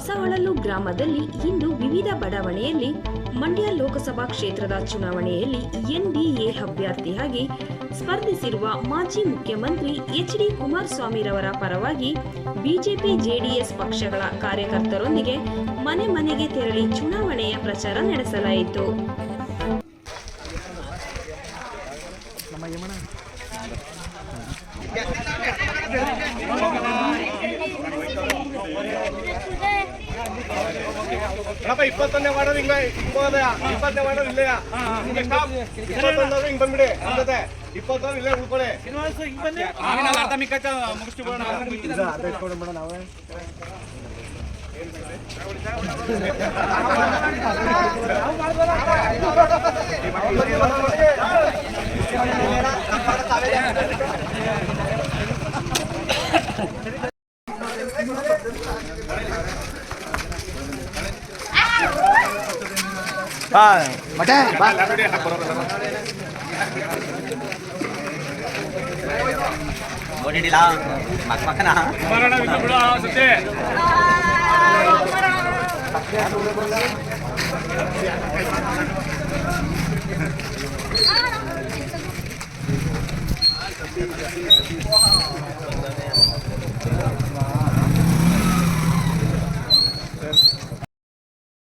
ಹೊಸಹೊಳಲು ಗ್ರಾಮದಲ್ಲಿ ಇಂದು ವಿವಿಧ ಬಡಾವಣೆಯಲ್ಲಿ ಮಂಡ್ಯ ಲೋಕಸಭಾ ಕ್ಷೇತ್ರದ ಚುನಾವಣೆಯಲ್ಲಿ ಎನ್ಡಿಎ ಅಭ್ಯರ್ಥಿಯಾಗಿ ಸ್ಪರ್ಧಿಸಿರುವ ಮಾಜಿ ಮುಖ್ಯಮಂತ್ರಿ ಎಚ್.ಡಿ. ಕುಮಾರಸ್ವಾಮಿರವರ ಪರವಾಗಿ ಬಿಜೆಪಿ ಜೆಡಿಎಸ್ ಪಕ್ಷಗಳ ಕಾರ್ಯಕರ್ತರೊಂದಿಗೆ ಮನೆ ಮನೆಗೆ ತೆರಳಿ ಚುನಾವಣೆಯ ಪ್ರಚಾರ ನಡೆಸಲಾಯಿತು. ಇಪ್ಪತ್ತೊಂದೇ ಮಾಡೋದು ಹಿಂಗ 20ನೇ ಮಾಡೋದು ಇಲ್ಲೇ ಇಪ್ಪತ್ತೊಂದಾದ್ರು ಹಿಂಗ್ ಬಂದ್ಬಿಡಿ ಜೊತೆ 20 ಇಲ್ಲೇ ಉಳ್ಕೊಳ್ಳಿ. ಅರ್ಧ ಮಿಕ್ಕಚ್ಚ ಮುಗಿಸ್ಬಿಡೋಣ ನಾವೇ. ಮತ್ತೆ ಓಡಿಡಿಲ್ಲ ಮಕ್ಕ ಮಕ್ಕನ